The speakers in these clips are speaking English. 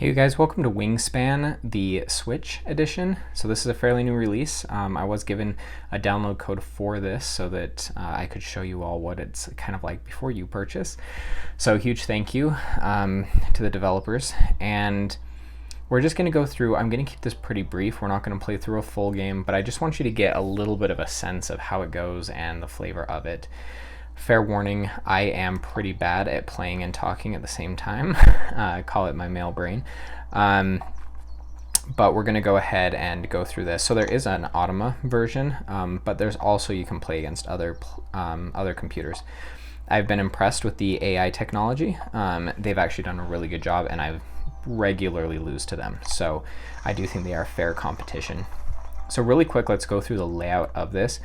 Hey you guys, welcome to Wingspan, the Switch edition. So this is a fairly new release. I was given a download code for this so that I could show you all what it's kind of like before you purchase. So huge thank you to the developers. And we're just going to go through, I'm going to keep this pretty brief. We're not going to play through a full game, but I just want you to get a little bit of a sense of how it goes and the flavor of it. Fair warning, I am pretty bad at playing and talking at the same time. Call it my male brain. But we're going to go ahead and go through this. So there is an Automa version, but there's also, you can play against other computers. I've been impressed with the AI technology. They've actually done a really good job, and I regularly lose to them. So I do think they are fair competition. So really quick, let's go through the layout of this.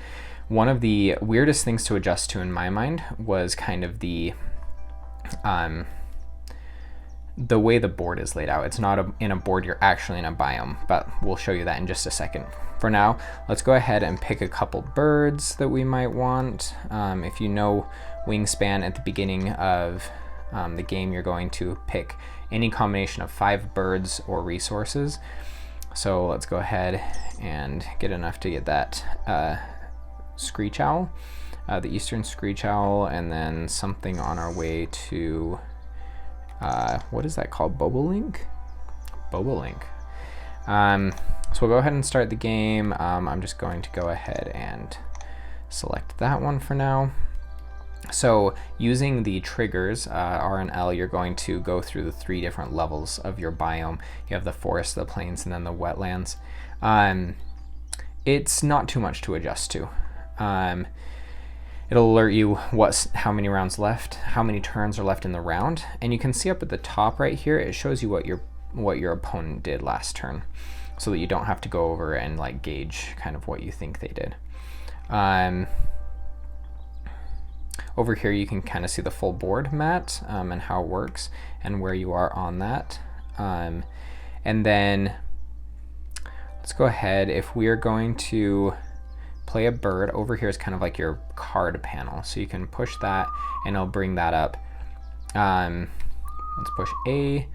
One of the weirdest things to adjust to in my mind was kind of the way the board is laid out. It's not in a board, you're actually in a biome, but we'll show you that in just a second. For now, let's go ahead and pick a couple birds that we might want. If you know Wingspan, at the beginning of the game, you're going to pick any combination of 5 birds or resources. So let's go ahead and get enough to get that screech owl, the eastern screech owl, and then something on our way to what is that called? Bobolink? Bobolink. So we'll go ahead and start the game. I'm just going to go ahead and select that one for now. So using the triggers, R and L, you're going to go through the 3 different levels of your biome. You have the forest, the plains, and then the wetlands. It's not too much to adjust to. It'll alert you how many rounds left, how many turns are left in the round, and you can see up at the top right here, it shows you what your opponent did last turn, so that you don't have to go over and like gauge kind of what you think they did. Over here you can kind of see the full board mat and how it works and where you are on that. And then let's go ahead, if we are going to play a bird, over here is kind of like your card panel, so you can push that and it'll bring that up. Let's push A,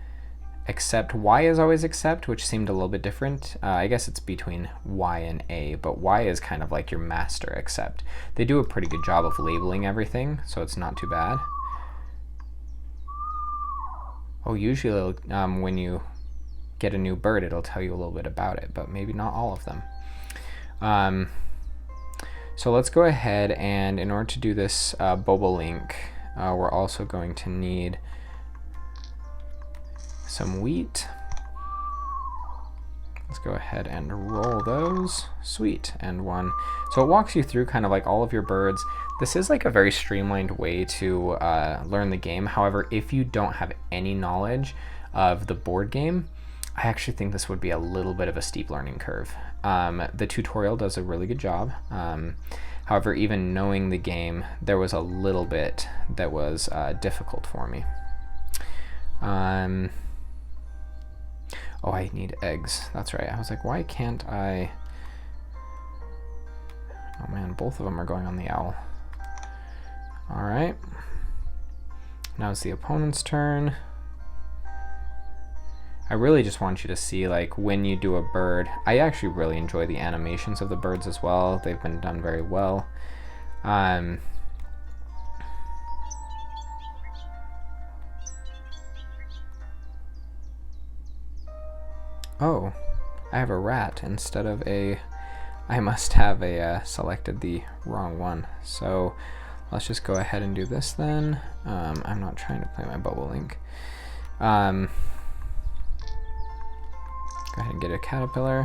accept. Y is always accept, which seemed a little bit different. I guess it's between Y and A, but Y is kind of like your master accept. They do a pretty good job of labeling everything, so it's not too bad. Oh, usually when you get a new bird, it'll tell you a little bit about it, but maybe not all of them. So let's go ahead, and in order to do this bobolink, we're also going to need some wheat. Let's go ahead and roll those. Sweet, and 1. So it walks you through kind of like all of your birds. This is like a very streamlined way to learn the game. However, if you don't have any knowledge of the board game, I actually think this would be a little bit of a steep learning curve. The tutorial does a really good job. However, even knowing the game, there was a little bit that was difficult for me. Oh, I need eggs. That's right. I was like, why can't I? Oh man, both of them are going on the owl. All right. Now it's the opponent's turn. I really just want you to see, like, when you do a bird, I actually really enjoy the animations of the birds as well. They've been done very well. Oh, I have a rat instead of a, I must have selected the wrong one. So let's just go ahead and do this then. I'm not trying to play my bobolink. Go ahead and get a caterpillar.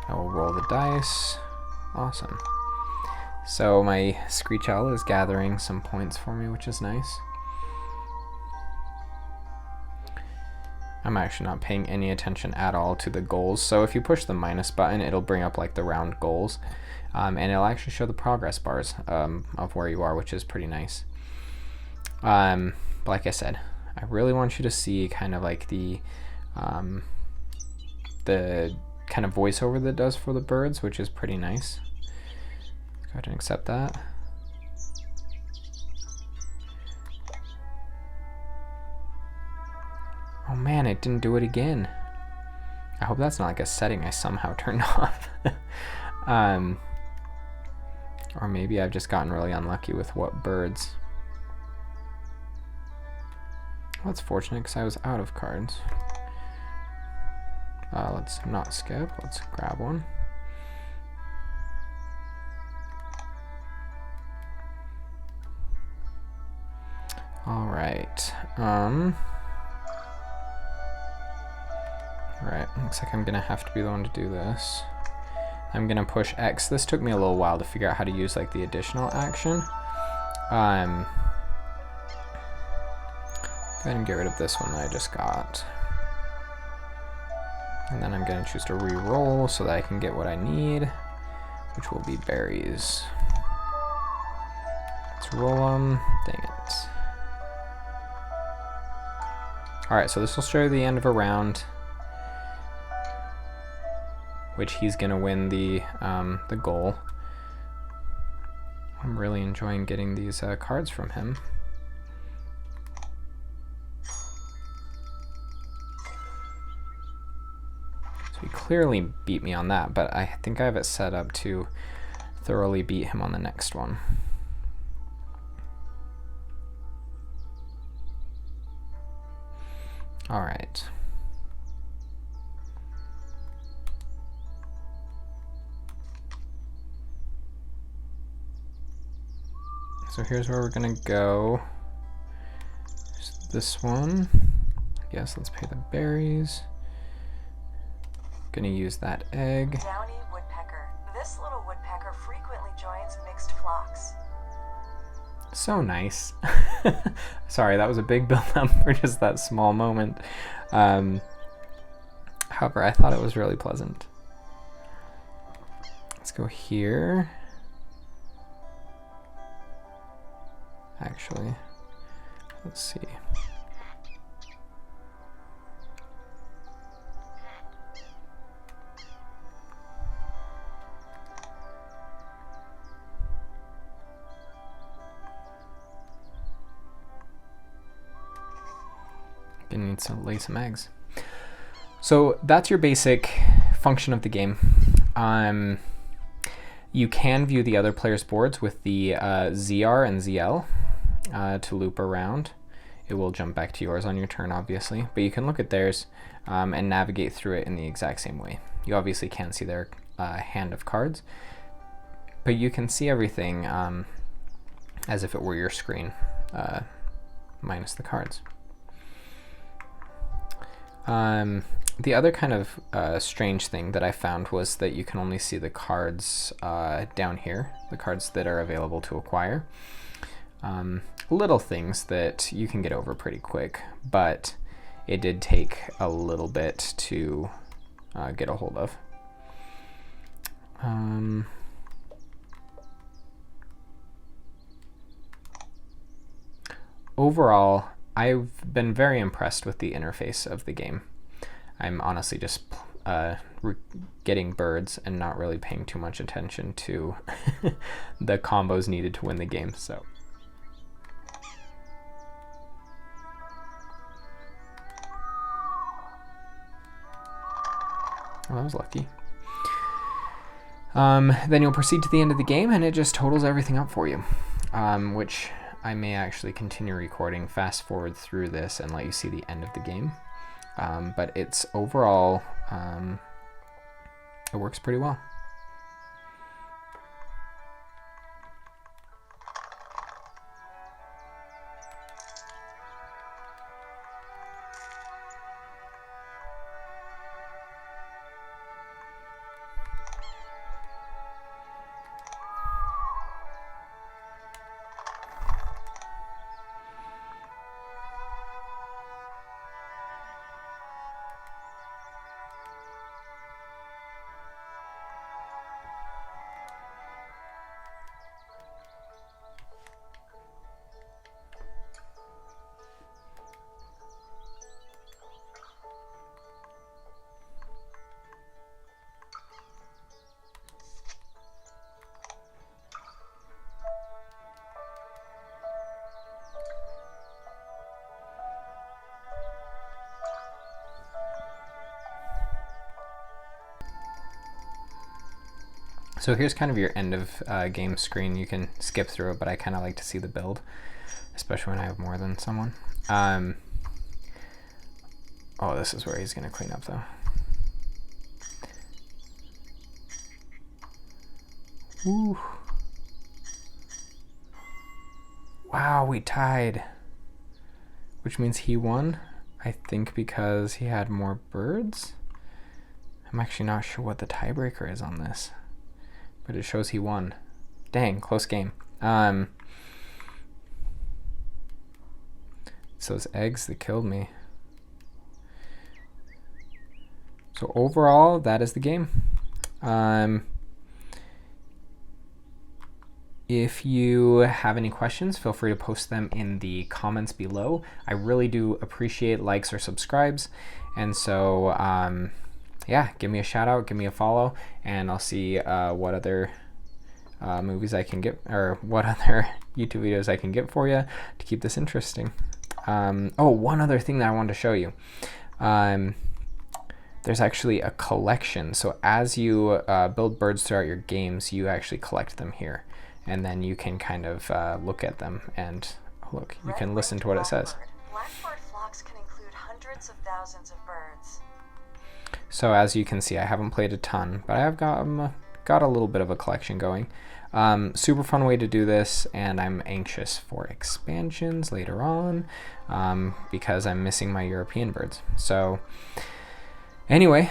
I will roll the dice. Awesome. So my screech owl is gathering some points for me, which is nice. I'm actually not paying any attention at all to the goals. So if you push the minus button, it'll bring up like the round goals. And it'll actually show the progress bars of where you are, which is pretty nice. But like I said, I really want you to see kind of like the kind of voiceover that it does for the birds, which is pretty nice. Go ahead and accept that. Oh man, it didn't do it again. I hope that's not like a setting I somehow turned off. Or maybe I've just gotten really unlucky with what birds. Well, that's fortunate because I was out of cards. Let's not skip. Let's grab one. All right. Right. Looks like I'm gonna have to be the one to do this. I'm gonna push X. This took me a little while to figure out how to use like the additional action. Go ahead and get rid of this one that I just got. And then I'm gonna choose to re-roll so that I can get what I need, which will be berries. Let's roll them. Dang it. All right, so this will show you the end of a round, which he's gonna win the goal. I'm really enjoying getting these cards from him. So he clearly beat me on that, but I think I have it set up to thoroughly beat him on the next one. All right. So here's where we're gonna go. Just this one. I guess let's pay the berries. Gonna use that egg. Downy woodpecker. This little woodpecker frequently joins mixed flocks. So nice. Sorry, that was a big build-up for just that small moment. However, I thought it was really pleasant. Let's go here. Actually, let's see. Gonna need to lay some eggs. So that's your basic function of the game. You can view the other players' boards with the ZR and ZL to loop around. It will jump back to yours on your turn, obviously, but you can look at theirs and navigate through it in the exact same way. You obviously can't see their hand of cards, but you can see everything as if it were your screen, minus the cards. The other kind of strange thing that I found was that you can only see the cards down here, the cards that are available to acquire. Little things that you can get over pretty quick, but it did take a little bit to get a hold of. Overall, I've been very impressed with the interface of the game. I'm honestly just getting birds and not really paying too much attention to the combos needed to win the game. So. Well, that was lucky. Then you'll proceed to the end of the game and it just totals everything up for you, which I may actually continue recording, fast forward through this and let you see the end of the game. But it's overall, it works pretty well. So here's kind of your end of game screen. You can skip through it, but I kind of like to see the build, especially when I have more than someone. Oh, this is where he's going to clean up, though. Woo. Wow, we tied. Which means he won, I think, because he had more birds. I'm actually not sure what the tiebreaker is on this, but it shows he won. Dang, close game. It's those eggs that killed me. So overall, that is the game. If you have any questions, feel free to post them in the comments below. I really do appreciate likes or subscribes. And so, yeah, give me a shout out, give me a follow, and I'll see what other movies I can get, or what other YouTube videos I can get for you to keep this interesting. Oh, one other thing that I wanted to show you. There's actually a collection. So as you build birds throughout your games, you actually collect them here. And then you can kind of look at them and look, you can listen to what it says. Blackbird flocks can include hundreds of thousands of birds. So as you can see, I haven't played a ton, but I have got a little bit of a collection going. Super fun way to do this, and I'm anxious for expansions later on because I'm missing my European birds. So anyway,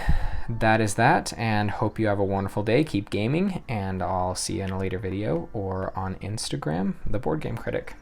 that is that, and hope you have a wonderful day. Keep gaming, and I'll see you in a later video or on Instagram, The Board Game Critic.